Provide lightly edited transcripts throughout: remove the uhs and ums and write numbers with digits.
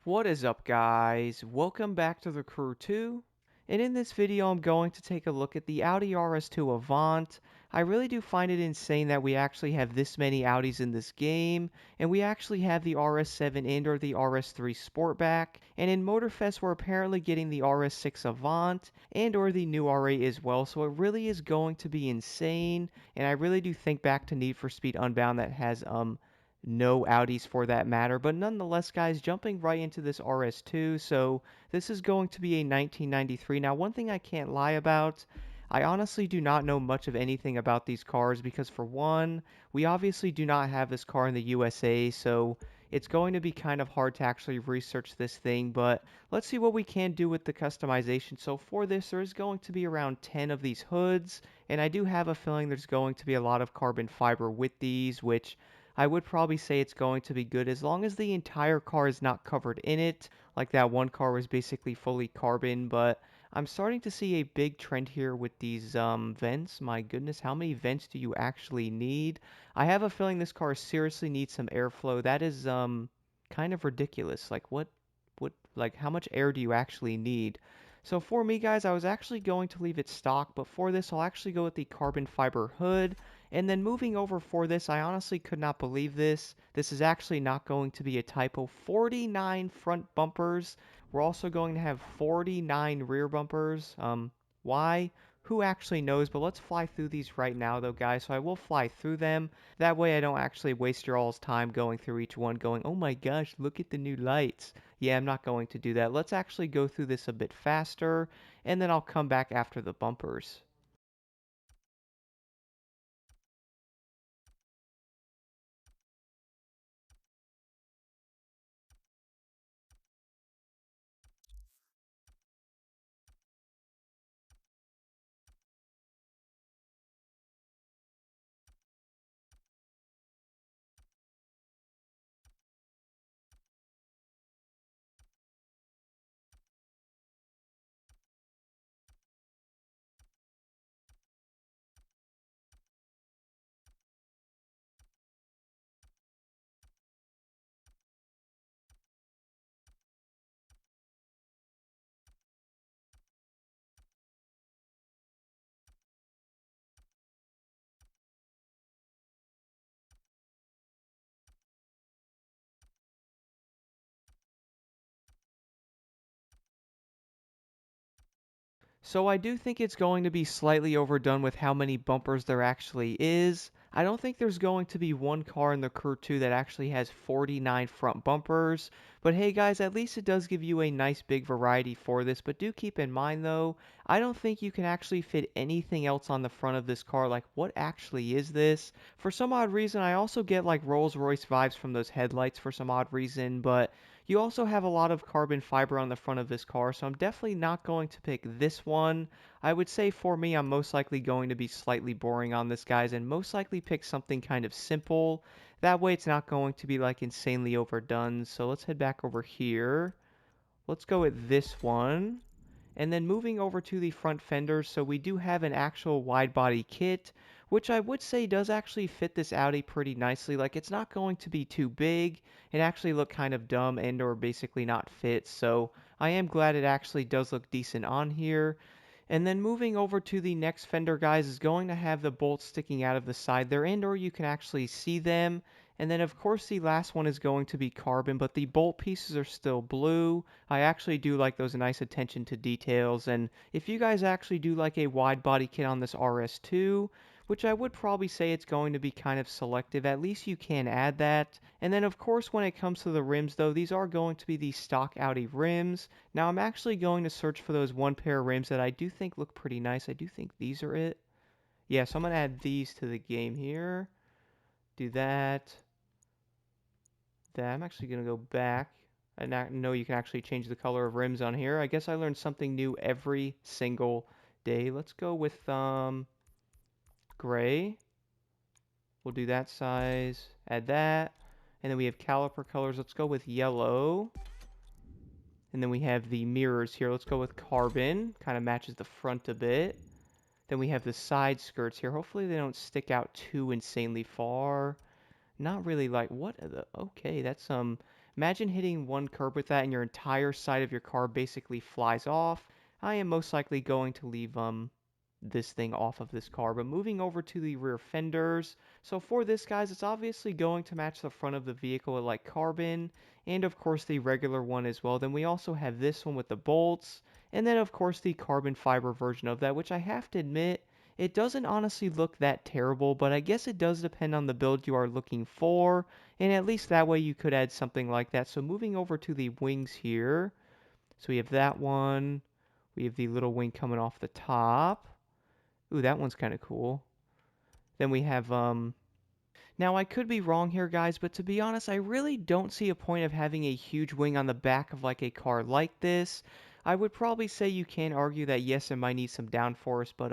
What is up, guys? Welcome back to the Crew 2. And in this video, I'm going to take a look at the Audi RS2 Avant. I really do find it insane that we actually have this many Audis in this game, and we actually have the RS7 and or the RS3 Sportback, and in Motorfest we're apparently getting the RS6 Avant and or the new R8 as well, so it really is going to be insane, and I really do think back to Need for Speed Unbound that has no Audis for that matter. But nonetheless, guys, jumping right into this RS2. So this is going to be a 1993. Now, one thing I can't lie about, I honestly do not know much of anything about these cars because for one, we obviously do not have this car in the USA, so it's going to be kind of hard to actually research this thing, but let's see what we can do with the customization. So for this, there is going to be around 10 of these hoods, and I do have a feeling there's going to be a lot of carbon fiber with these, which I would probably say it's going to be good as long as the entire car is not covered in it, like that one car was basically fully carbon, but I'm starting to see a big trend here with these vents. My goodness, how many vents do you actually need? I have a feeling this car seriously needs some airflow. That is kind of ridiculous. Like like how much air do you actually need? So for me, guys, I was actually going to leave it stock, but for this I'll actually go with the carbon fiber hood. And then moving over for this, I honestly could not believe this. This is actually not going to be a typo. 49 front bumpers. We're also going to have 49 rear bumpers. Why? Who actually knows? But let's fly through these right now, though, guys. So I will fly through them. That way I don't actually waste your all's time going through each one going, oh my gosh, look at the new lights. Yeah, I'm not going to do that. Let's actually go through this a bit faster, and then I'll come back after the bumpers. So I do think it's going to be slightly overdone with how many bumpers there actually is. I don't think there's going to be one car in the Crew 2 that actually has 49 front bumpers. But hey guys, at least it does give you a nice big variety for this. But do keep in mind though, I don't think you can actually fit anything else on the front of this car. Like what actually is this? For some odd reason, I also get like Rolls-Royce vibes from those headlights for some odd reason. But you also have a lot of carbon fiber on the front of this car, so I'm definitely not going to pick this one. I would say for me, I'm most likely going to be slightly boring on this, guys, and most likely pick something kind of simple. That way it's not going to be like insanely overdone. So let's head back over here. Let's go with this one. And then moving over to the front fenders, so we do have an actual wide body kit, which I would say does actually fit this Audi pretty nicely. Like it's not going to be too big. It actually look kind of dumb and or basically not fit. So I am glad it actually does look decent on here. And then moving over to the next fender, guys, is going to have the bolts sticking out of the side there, and or you can actually see them. And then, of course, the last one is going to be carbon, but the bolt pieces are still blue. I actually do like those nice attention to details, and if you guys actually do like a wide body kit on this RS2, which I would probably say it's going to be kind of selective, at least you can add that. And then, of course, when it comes to the rims, though, these are going to be the stock Audi rims. Now, I'm actually going to search for those one pair of rims that I do think look pretty nice. I do think these are it. Yeah, so I'm going to add these to the game here. Do that. I'm actually going to go back. I know you can actually change the color of rims on here. I guess I learned something new every single day. Let's go with gray. We'll do that size. Add that. And then we have caliper colors. Let's go with yellow. And then we have the mirrors here. Let's go with carbon. Kind of matches the front a bit. Then we have the side skirts here. Hopefully they don't stick out too insanely far. Not really like, what are the, okay, that's Imagine hitting one curb with that and your entire side of your car basically flies off. I am most likely going to leave this thing off of this car. But moving over to the rear fenders. So for this, guys, it's obviously going to match the front of the vehicle with like carbon, and of course the regular one as well. Then we also have this one with the bolts, and then of course the carbon fiber version of that, which I have to admit, it doesn't honestly look that terrible, but I guess it does depend on the build you are looking for, and at least that way you could add something like that. So moving over to the wings here. So we have that one. We have the little wing coming off the top. Ooh, that one's kind of cool. Then we have, now I could be wrong here, guys, but to be honest, I really don't see a point of having a huge wing on the back of like a car like this. I would probably say you can argue that yes, it might need some downforce, but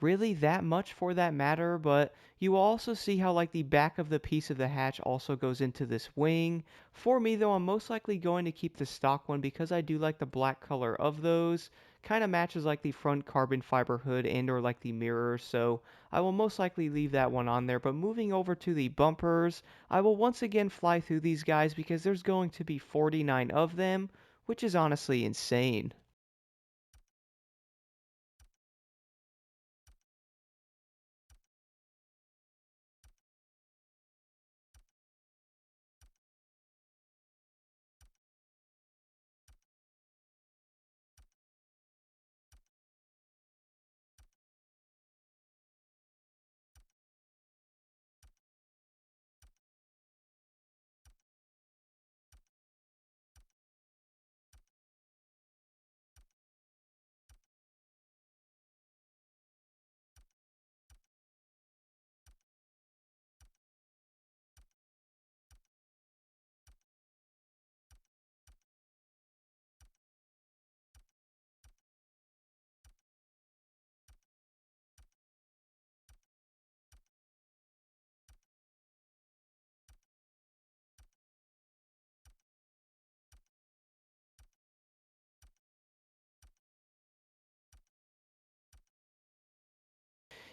really that much for that matter. But you also see how like the back of the piece of the hatch also goes into this wing. For me though, I'm most likely going to keep the stock one because I do like the black color of those. Kind of matches like the front carbon fiber hood and or like the mirror, so I will most likely leave that one on there. But moving over to the bumpers, I will once again fly through these guys because there's going to be 49 of them, which is honestly insane.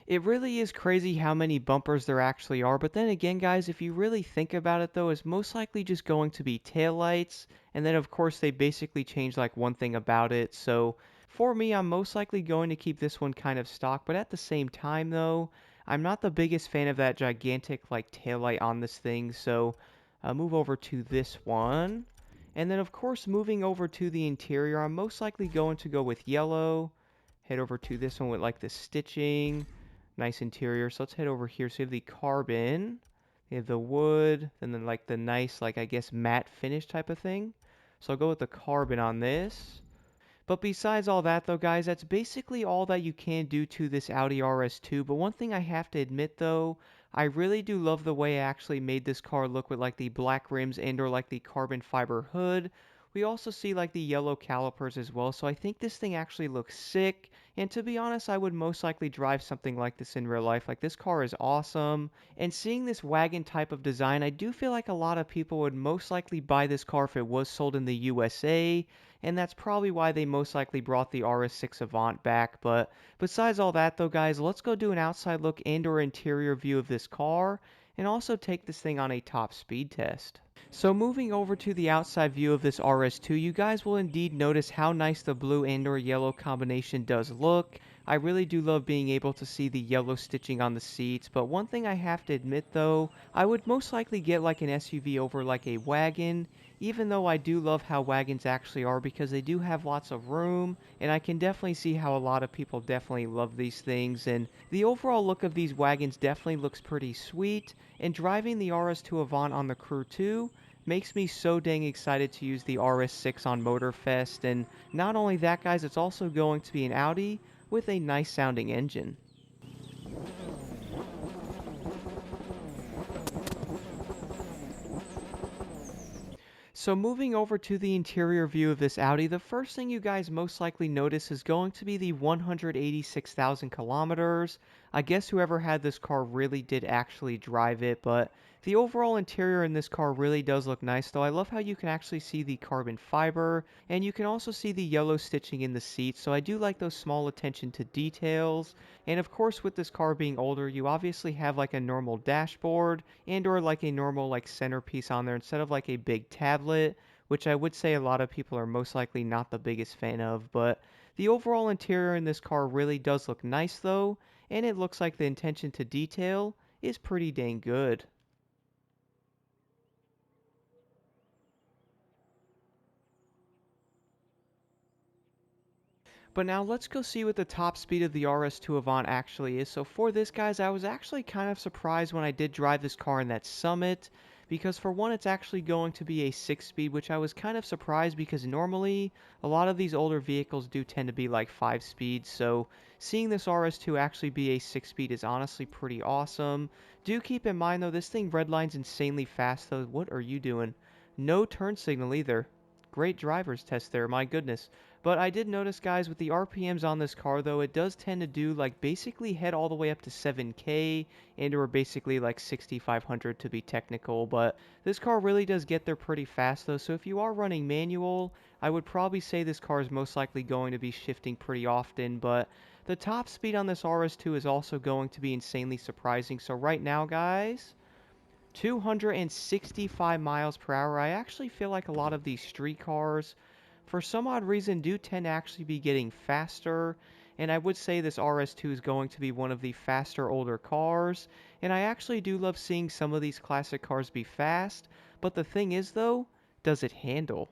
It really is crazy how many bumpers there actually are, but then again, guys, if you really think about it though, it's most likely just going to be taillights, and then of course they basically change like one thing about it, so for me, I'm most likely going to keep this one kind of stock, but at the same time though, I'm not the biggest fan of that gigantic like taillight on this thing, so move over to this one, and then of course moving over to the interior, I'm most likely going to go with yellow, head over to this one with like the stitching. Nice interior. So let's head over here. So you have the carbon, you have the wood, and then like the nice, like I guess matte finish type of thing. So I'll go with the carbon on this. But besides all that though, guys, that's basically all that you can do to this Audi RS2. But one thing I have to admit though, I really do love the way I actually made this car look with like the black rims and or like the carbon fiber hood. We also see like the yellow calipers as well, so I think this thing actually looks sick. And to be honest, I would most likely drive something like this in real life. Like this car is awesome. And seeing this wagon type of design, I do feel like a lot of people would most likely buy this car if it was sold in the USA, and that's probably why they most likely brought the RS6 Avant back. But besides all that though, guys, let's go do an outside look and or interior view of this car, and also take this thing on a top speed test. So moving over to the outside view of this RS2, you guys will indeed notice how nice the blue and or yellow combination does look. I really do love being able to see the yellow stitching on the seats, but one thing I have to admit though, I would most likely get like an SUV over like a wagon, even though I do love how wagons actually are because they do have lots of room, and I can definitely see how a lot of people definitely love these things, and the overall look of these wagons definitely looks pretty sweet, and driving the RS2 Avant on the Crew 2 makes me so dang excited to use the RS6 on Motorfest, and not only that guys, it's also going to be an Audi with a nice sounding engine. So moving over to the interior view of this Audi, the first thing you guys most likely notice is going to be the 186,000 kilometers. I guess whoever had this car really did actually drive it, but the overall interior in this car really does look nice, though. I love how you can actually see the carbon fiber, and you can also see the yellow stitching in the seats, so I do like those small attention to details. And of course, with this car being older, you obviously have like a normal dashboard and or like a normal like centerpiece on there instead of like a big tablet, which I would say a lot of people are most likely not the biggest fan of. But the overall interior in this car really does look nice though, and it looks like the attention to detail is pretty dang good. But now let's go see what the top speed of the RS2 Avant actually is. So for this, guys, I was actually kind of surprised when I did drive this car in that Summit, because for one, it's actually going to be a 6-speed, which I was kind of surprised because normally a lot of these older vehicles do tend to be like 5 speeds. So seeing this RS2 actually be a 6-speed is honestly pretty awesome. Do keep in mind though, this thing redlines insanely fast though. What are you doing? No turn signal either. Great driver's test there, my goodness. But I did notice, guys, with the RPMs on this car, though, it does tend to do, like, basically head all the way up to 7K, and or basically, like, 6,500 to be technical. But this car really does get there pretty fast, though, so if you are running manual, I would probably say this car is most likely going to be shifting pretty often. But the top speed on this RS2 is also going to be insanely surprising. So right now, guys, 265 miles per hour. I actually feel like a lot of these street cars, for some odd reason, do tend to actually be getting faster. And I would say this RS2 is going to be one of the faster older cars. And I actually do love seeing some of these classic cars be fast. But the thing is, though, does it handle?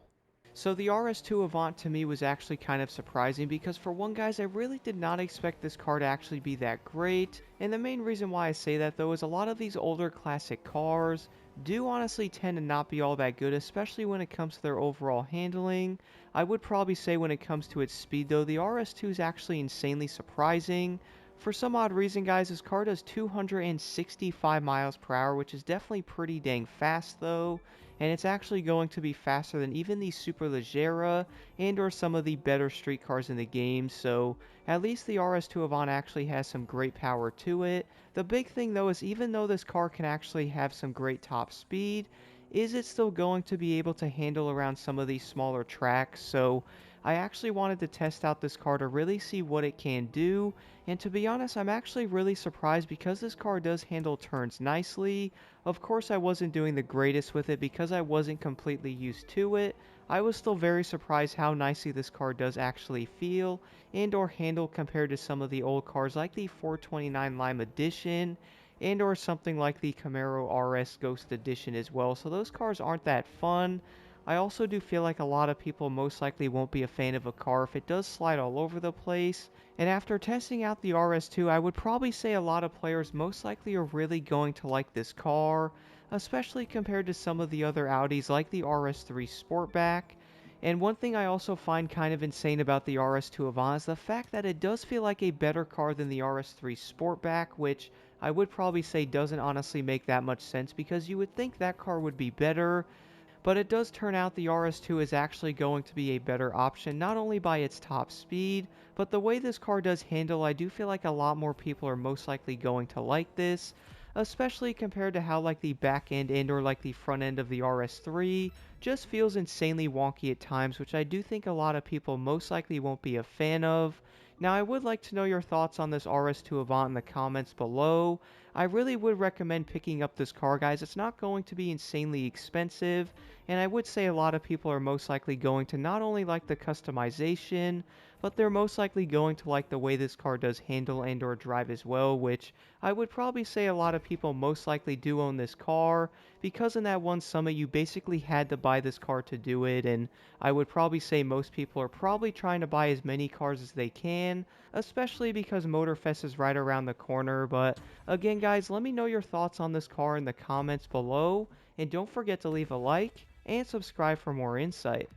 So the RS2 Avant to me was actually kind of surprising because for one, guys, I really did not expect this car to actually be that great. And the main reason why I say that though is a lot of these older classic cars do honestly tend to not be all that good, especially when it comes to their overall handling. I would probably say when it comes to its speed though, the RS2 is actually insanely surprising. For some odd reason, guys, this car does 265 miles per hour, which is definitely pretty dang fast though, and it's actually going to be faster than even the Superleggera and or some of the better street cars in the game. So at least the RS2 Avant actually has some great power to it. The big thing though is even though this car can actually have some great top speed, is it still going to be able to handle around some of these smaller tracks? So I actually wanted to test out this car to really see what it can do, and to be honest, I'm actually really surprised because this car does handle turns nicely. Of course, I wasn't doing the greatest with it because I wasn't completely used to it. I was still very surprised how nicely this car does actually feel and or handle compared to some of the old cars like the 429 Lime Edition and or something like the Camaro RS Ghost Edition as well. So those cars aren't that fun. I also do feel like a lot of people most likely won't be a fan of a car if it does slide all over the place. And after testing out the RS2, I would probably say a lot of players most likely are really going to like this car, especially compared to some of the other Audis like the RS3 Sportback. And one thing I also find kind of insane about the RS2 Avant is the fact that it does feel like a better car than the RS3 Sportback, which I would probably say doesn't honestly make that much sense because you would think that car would be better, but it does turn out the RS2 is actually going to be a better option, not only by its top speed, but the way this car does handle. I do feel like a lot more people are most likely going to like this, especially compared to how like the back end and or like the front end of the RS3 just feels insanely wonky at times, which I do think a lot of people most likely won't be a fan of. Now, I would like to know your thoughts on this RS2 Avant in the comments below. I really would recommend picking up this car, guys. It's not going to be insanely expensive, and I would say a lot of people are most likely going to not only like the customization, but they're most likely going to like the way this car does handle and or drive as well, which I would probably say a lot of people most likely do own this car, because in that one Summit you basically had to buy this car to do it, and I would probably say most people are probably trying to buy as many cars as they can, especially because Motorfest is right around the corner. But again, guys, let me know your thoughts on this car in the comments below, and don't forget to leave a like and subscribe for more insight.